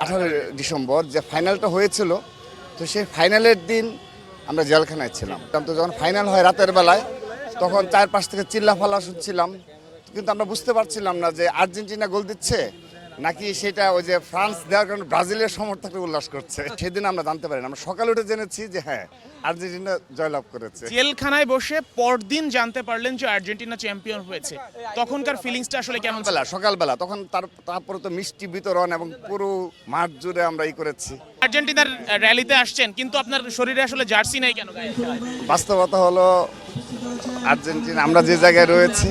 18 December যে ফাইনালটা হয়েছিল, তো সেই ফাইনালের দিন আমরা জেলখানায় ছিলাম। তো যখন ফাইনাল হয় রাতের বেলায়, তখন চারপাশ থেকে চিল্লাফাল্লা শুনছিলাম, কিন্তু আমরা বুঝতে পারছিলাম না যে আর্জেন্টিনা গোল দিচ্ছে নাকি সেটা ওই যে ফ্রান্স দেওয়ার কারণে ব্রাজিলের সমর্থকরা উল্লাস করছে। সেদিন আমরা জানতে পারি না, আমরা সকালে উঠে জেনেছি যে হ্যাঁ, আর্জেন্টিনা জয়লাভ করেছে। জেলখানায় বসে পরদিন জানতে পারলেন যে আর্জেন্টিনা চ্যাম্পিয়ন হয়েছে, তখনকার ফিলিংসটা আসলে কেমন ছিল? সকালবেলা তখন তারপরে তো মিষ্টি বিতরণ এবং পুরো মাঠ জুড়ে আমরা করেছি। আর্জেন্টিনার র্যালিতে আসছেন, কিন্তু আপনার শরীরে আসলে জার্সি নেই কেন গায়ে? বাস্তবতা হলো আর্জেন্টিনা আমরা যে জায়গায় রয়েছি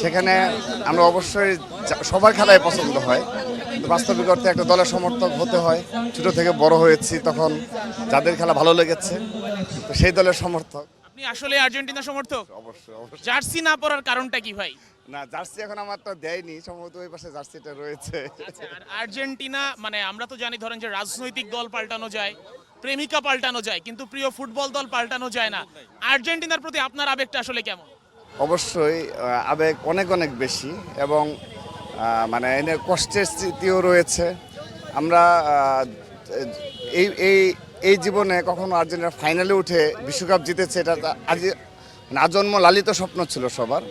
সেখানে আমরা অবশ্যই সবার খেলাই পছন্দ হয়, কিন্তু বাস্তবিক অর্থে একটা দলের সমর্থক হতে হয়। ছোট থেকে বড় হয়েছি, তখন যাদের খেলা ভালো লেগেছে তো সেই দলের সমর্থক। আপনি আসলে আর্জেন্টিনা সমর্থক? অবশ্যই অবশ্যই। জার্সি না পরার কারণটা কি ভাই? না, জার্সি এখন আমারটা দেয়নি, সম্ভবত ওই পাশে জার্সিটা রয়েছে। আর আর্জেন্টিনা মানে আমরা তো জানি, ধরেন যে রাজনৈতিক দল পাল্টানো যায়, প্রেমিকা পাল্টানো যায়, কিন্তু প্রিয় ফুটবল দল পাল্টানো যায় না। আর্জেন্টিনার প্রতি আপনার আবেগটা আসলে কেমন? অবশ্যই আবেগ অনেক অনেক বেশি, এবং মানে এনে কষ্টের স্মৃতিও রয়েছে। আমরা এই এই এই জীবনে কখনো আর্জেন্টিনা ফাইনালে উঠে বিশ্বকাপ জিতেছে, এটা আজন্ম লালিত স্বপ্ন ছিল সবার।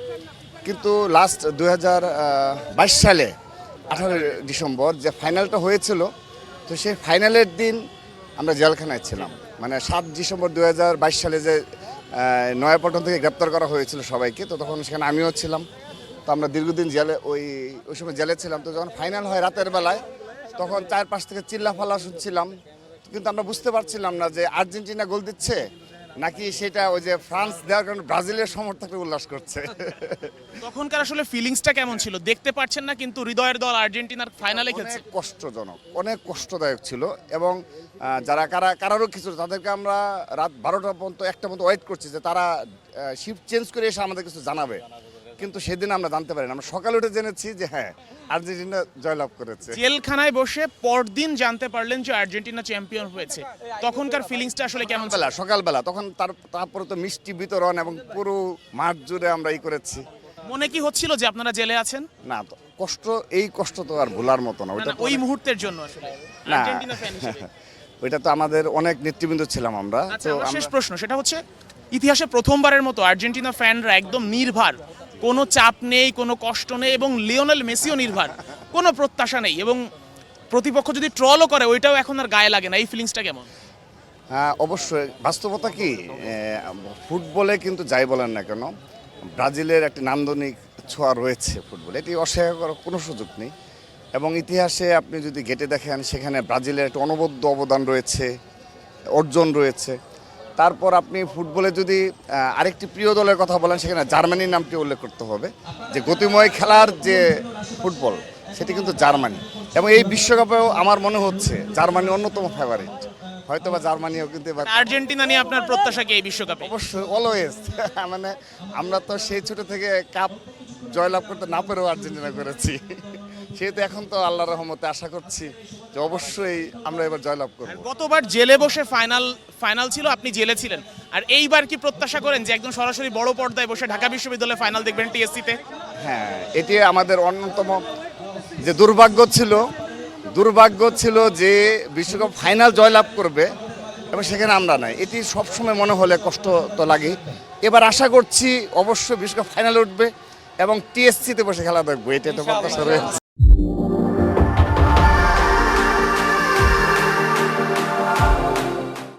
কিন্তু লাস্ট 2022 সালে 18 ডিসেম্বর যে ফাইনালটা হয়েছিল, তো সেই ফাইনালের দিন আমরা জেলখানায় ছিলাম। মানে 7 ডিসেম্বর 2022 সালে যে নয়াপল্টন থেকে গ্রেপ্তার করা হয়েছিল সবাইকে, তো তখন সেখানে আমিও ছিলাম। তো আমরা দীর্ঘদিন জেলে ওই সময় জেলে ছিলাম। তো যখন ফাইনাল হয় রাতের বেলায়, তখন চারপাশ থেকে চিল্লাফাল্লা শুনছিলাম, কিন্তু আমরা বুঝতে পারছিলাম না যে আর্জেন্টিনা গোল দিচ্ছে নাকি সেটা ওই যে ফ্রান্স দেওয়ার কারণে ব্রাজিলের সমর্থকরা উল্লাস করছে। তখনকার আসলে ফিলিংসটা কেমন ছিল? দেখতে পাচ্ছেন না, কিন্তু হৃদয়ের দল আর্জেন্টিনার ফাইনালে খেলছে। অনেক কষ্টজনক, অনেক কষ্টদায়ক ছিল, এবং যারা কারারও কিছু তাদেরকে আমরা রাত 12টা পর্যন্ত 1টা পর্যন্ত ওয়েট করছি যে তারা শিফট চেঞ্জ করে এসে আমাদের কিছু জানাবে, কিন্তু সেদিন আমরা জানতে পারি না। আমরা সকালে উঠে জেনেছি যে হ্যাঁ, আর্জেন্টিনা জয়লাভ করেছে। জেলখানায় বসে পরদিন জানতে পারলেন যে আর্জেন্টিনা চ্যাম্পিয়ন হয়েছে, তখনকার ফিলিংসটা আসলে কেমন ছিল? সকালবেলা তখন তারপরে তো মিষ্টি বিতরণ এবং পুরো মাঠ জুড়ে আমরা করেছি। মনে কি হচ্ছিল যে আপনারা জেলে আছেন? না, তো এই কষ্ট তো আর ভোলার মতো না। ওইটা ওই মুহূর্তের জন্য আসলে আর্জেন্টিনা ফ্যান হিসেবে ওইটা তো আমাদের অনেক নেতৃবৃন্দ ছিলাম আমরা। তো শেষ প্রশ্ন, সেটা হচ্ছে ইতিহাসে প্রথমবারের মতো আর্জেন্টিনা ফ্যানরা একদম নির্ভর, কোনো চাপ নেই, কোনো কষ্ট নেই, এবং লিওনেল মেসিও নির্ভর, কোনো প্রত্যাশা নেই, এবং প্রতিপক্ষ যদি ট্রলও করে ওইটাও এখন আর গায়ে লাগে না। এই ফিলিংসটা কেমন? হ্যাঁ, অবশ্যই। বাস্তবতা কি, ফুটবলে কিন্তু যাই বলেন না কেন, ব্রাজিলের একটি নান্দনিক ছোঁয়া রয়েছে ফুটবলে, এটি অস্বীকার করার কোনো সুযোগ নেই। এবং ইতিহাসে আপনি যদি ঘেঁটে দেখেন, সেখানে ব্রাজিলের একটা অনবদ্য অবদান রয়েছে, অর্জন রয়েছে। তারপর আপনি ফুটবলে যদি আরেকটি প্রিয় দলের কথা বলেন, সেখানে জার্মানির নামটি উল্লেখ করতে হবে, যে গতিময় খেলার যে ফুটবল সেটি কিন্তু জার্মানি। এবং এই বিশ্বকাপেও আমার মনে হচ্ছে জার্মানি অন্যতম ফেভারিট। হয়তোবা জার্মানিও কিন্তু আর্জেন্টিনা নিয়ে আপনার প্রত্যাশা কি এই বিশ্বকাপে? অবশ্যই, অলওয়েজ। মানে আমরা তো সেই ছোট থেকে কাপ জয়লাভ করতে না পেরেও আর্জেন্টিনা করেছি, সেহেতু এখন তো আল্লাহর রহমতে আশা করছি যে অবশ্যই আমরা এবার জয়লাভ করব। গতবার জেলে বসে ফাইনাল ছিল, আপনি জেলে ছিলেন, আর এইবার কি প্রত্যাশা করেন যে একদম সরাসরি বড় পর্দায় বসে ঢাকা বিশ্ববিদ্যালয়ে ফাইনাল দেখবেন টিএসসিতে? হ্যাঁ, এটি আমাদের অন্যতম যে দুর্ভাগ্য ছিল যে বিশ্বকাপ ফাইনাল জয়লাভ করবে এবং সেখানে আমরা নাই। এটি সবসময় মনে হলে কষ্ট তো লাগে। এবার আশা করছি অবশ্যই বিশ্বকাপ ফাইনালে উঠবে এবং টিএসসিতে বসে খেলা দেখবো, এটা তো প্রত্যাশা রয়েছে।